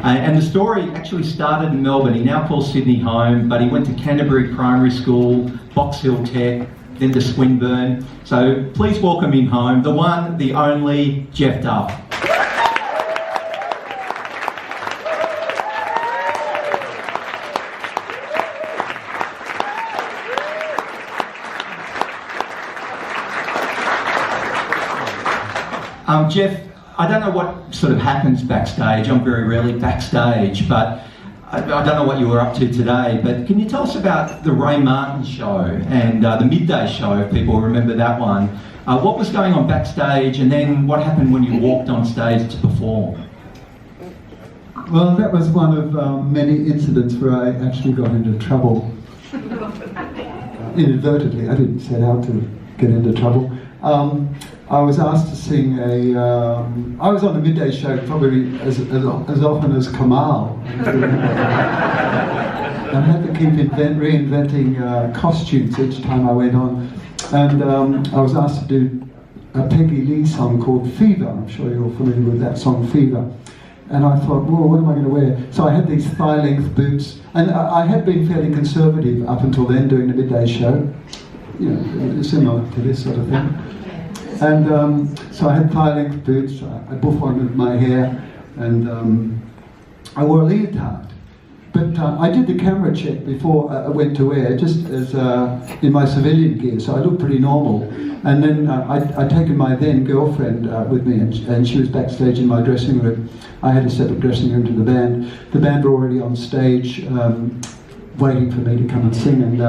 And the story actually started in Melbourne. He now calls Sydney home, but he went to Canterbury Primary School, Box Hill Tech, then to Swinburne. So please welcome him home, the one, the only, Jeff Duff. Jeff, I don't know what sort of happens backstage. I'm very rarely backstage, but I don't know what you were up to today. But can you tell us about the Ray Martin show and the midday show, if people remember that one? What was going on backstage, and then what happened when you walked on stage to perform? Well, that was one of many incidents where I actually got into trouble. Inadvertently, I didn't set out to get into trouble. I was asked to sing I was on the midday show probably as often as Kamal. I had to keep reinventing costumes each time I went on. And I was asked to do a Peggy Lee song called Fever. I'm sure you're familiar with that song, Fever. And I thought, well, what am I going to wear? So I had these thigh-length boots. And I had been fairly conservative up until then doing the midday show. You know, similar to this sort of thing. And so I had thigh-length boots, I buffoned my hair, and I wore a leotard. But I did the camera check before I went to air, just as in my civilian gear, so I looked pretty normal. And then I'd taken my then girlfriend with me, and she was backstage in my dressing room. I had a separate dressing room to the band. The band were already on stage, waiting for me to come and sing, and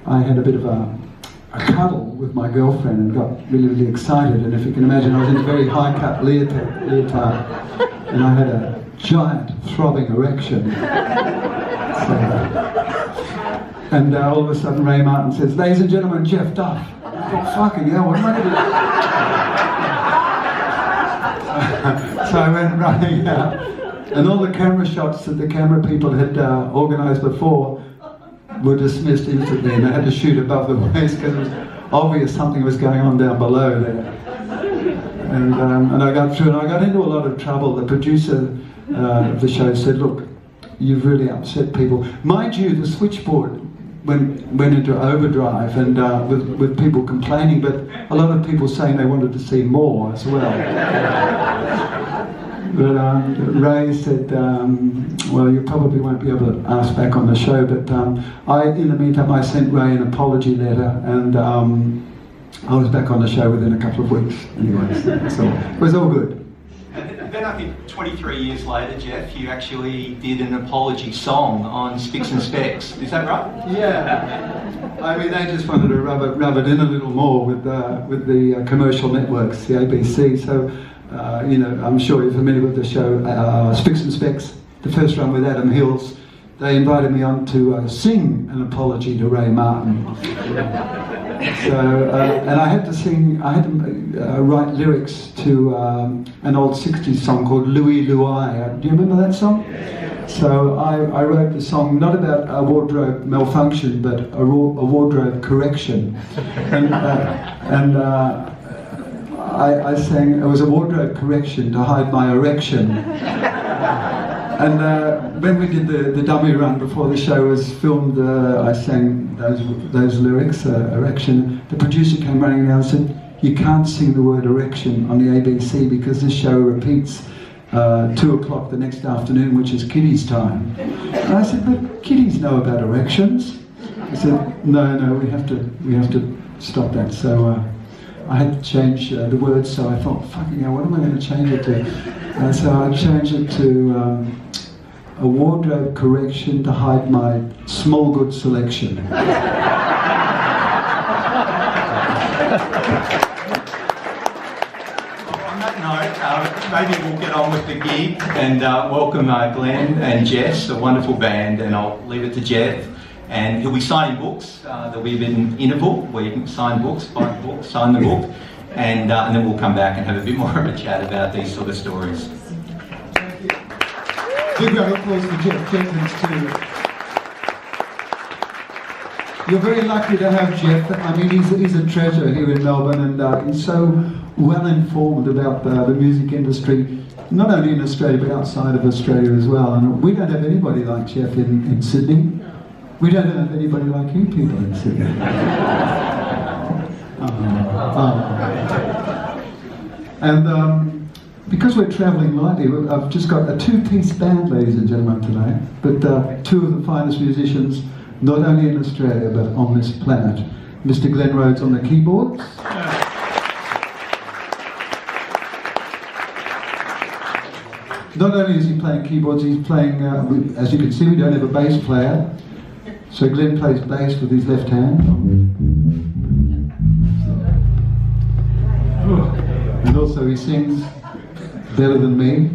I had a bit of a cuddle with my girlfriend and got really, really excited. And if you can imagine, I was in a very high-cut leotard, and I had a giant throbbing erection. And all of a sudden Ray Martin says, "Ladies and gentlemen, Jeff Duff." I thought, fucking hell, what am I going to do? So I went running out, and all the camera shots that the camera people had organised before were dismissed instantly, and I had to shoot above the waist because it was obvious something was going on down below there. And I got through, and I got into a lot of trouble. The producer of the show said, "Look, you've really upset people." Mind you, the switchboard went into overdrive, and with people complaining, but a lot of people saying they wanted to see more as well. But Ray said, well, you probably won't be able to ask back on the show, but in the meantime, I sent Ray an apology letter, and I was back on the show within a couple of weeks anyway, so it was all good. And then I think 23 years later, Jeff, you actually did an apology song on Spicks and Specs. Is that right? Yeah. I mean, they just wanted to rub it in a little more with the commercial networks, the ABC. So, you know, I'm sure you're familiar with the show Spicks and Specs, the first run with Adam Hills. They invited me on to sing an apology to Ray Martin. So, and I had to write lyrics to an old 60s song called Louie Louie. Do you remember that song? So I wrote the song not about a wardrobe malfunction, but a wardrobe correction. And I sang, it was a wardrobe correction to hide my erection. And when we did the dummy run before the show was filmed, I sang those lyrics, erection. The producer came running down and said, "You can't sing the word erection on the ABC because this show repeats 2 o'clock the next afternoon, which is kiddies time." And I said, "But kiddies know about erections." He said, "No, we have to stop that." So I had to change the words, so I thought, fucking hell, what am I going to change it to? So I changed it to a wardrobe correction to hide my small goods selection. On that note, maybe we'll get on with the gig and welcome Glenn and Jess, a wonderful band, and I'll leave it to Jeff. And he'll be signing books. There'll be an interval where you can sign books, buy the book, sign the book, and then we'll come back and have a bit more of a chat about these sort of stories. Thank you. Big round of applause for Jeff Jenkins too. You're very lucky to have Jeff. I mean, he's a treasure here in Melbourne, and he's so well informed about the music industry. not only in Australia but outside of Australia as well. And we don't have anybody like Jeff in Sydney. We don't have anybody like you people in Sydney. And because we're travelling lightly, I've just got a two-piece band, ladies and gentlemen, tonight. But two of the finest musicians, not only in Australia but on this planet. Mr. Glenn Rhodes on the keyboards. Not only is he playing keyboards, he's playing, as you can see, we don't have a bass player. So Glenn plays bass with his left hand. And also he sings better than me.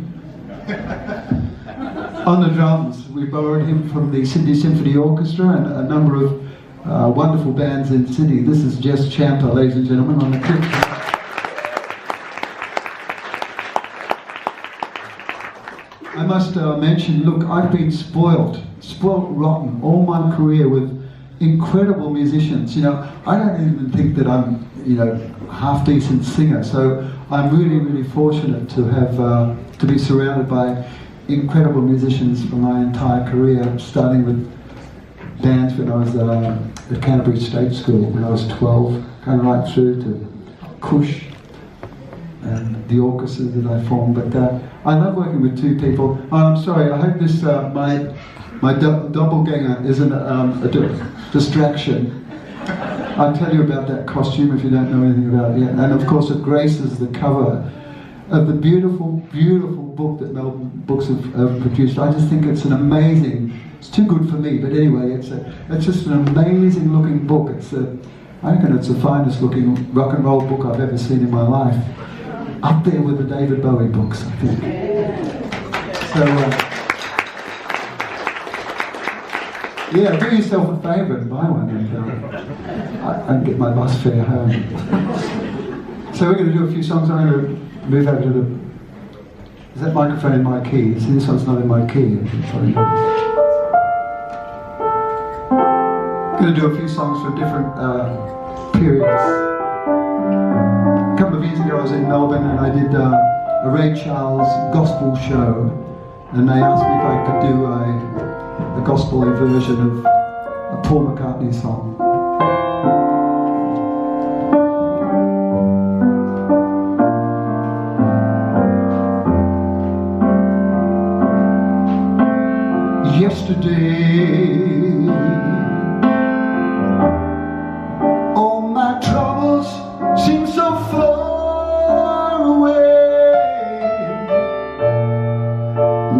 On the drums, we borrowed him from the Sydney Symphony Orchestra and a number of wonderful bands in Sydney. This is Jess Champa, ladies and gentlemen, on the kick. I must mention, look, I've been spoilt rotten all my career with incredible musicians. You know, I don't even think that I'm, you know, half decent singer. So I'm really, really fortunate to have to be surrounded by incredible musicians for my entire career, starting with bands when I was at Canterbury State School when I was 12, going right through to Kush and the orchestras that I formed. But I love working with two people. Oh, I'm sorry, I hope this, my doppelganger isn't a distraction. I'll tell you about that costume if you don't know anything about it yet. And of course it graces the cover of the beautiful, beautiful book that Melbourne Books have produced. I just think it's an amazing, it's too good for me, but anyway, it's just an amazing looking book. I reckon it's the finest looking rock and roll book I've ever seen in my life. Up there with the David Bowie books, I think. So, yeah, do yourself a favour and buy one, and I can get my bus fare home. So we're going to do a few songs. I'm going to move over to the... Is that microphone in my key? See, this one's not in my key. I'm going to do a few songs for different periods. A couple of years ago I was in Melbourne and I did a Ray Charles gospel show, and they asked me if I could do a gospel version of a Paul McCartney song. Yesterday, all my troubles seem so far away.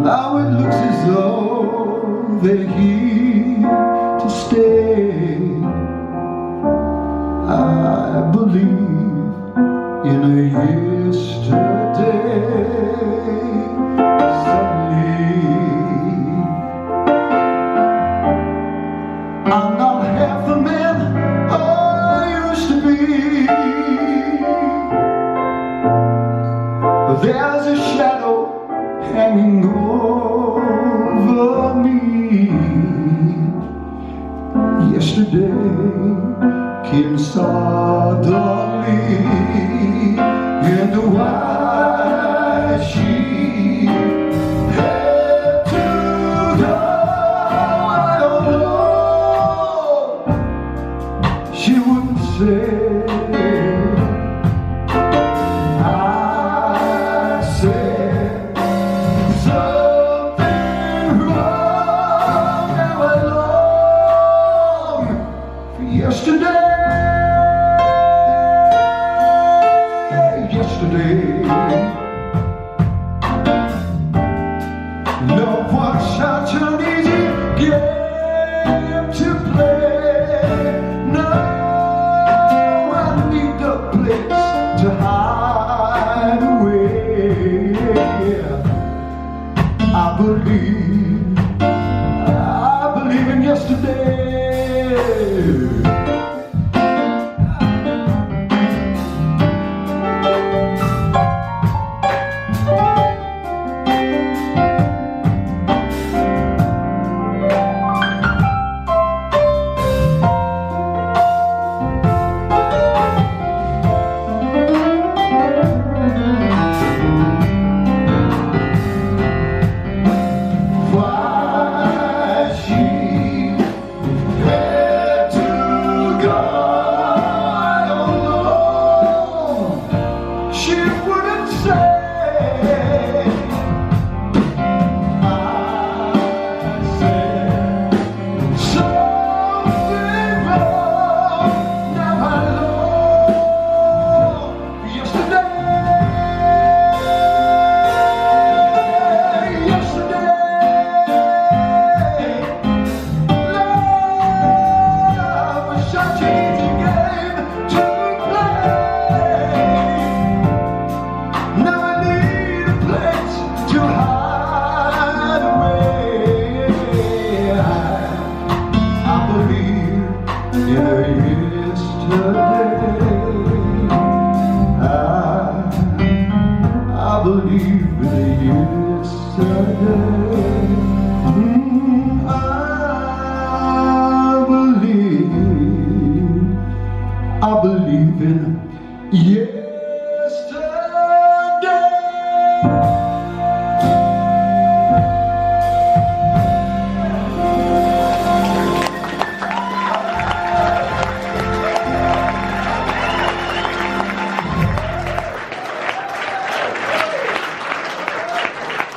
Now it looks as though they're here to stay. I believe in a yesterday. I'm not half the man I used to be. There's a shadow hanging over me. Yesterday came suddenly in the white sheet. Head to the I don't know. She wouldn't say. I said something wrong. Now I long for yesterday. Love was such an easy game to play. Now I need a place to hide away. I believe in yesterday. I believe in, yeah.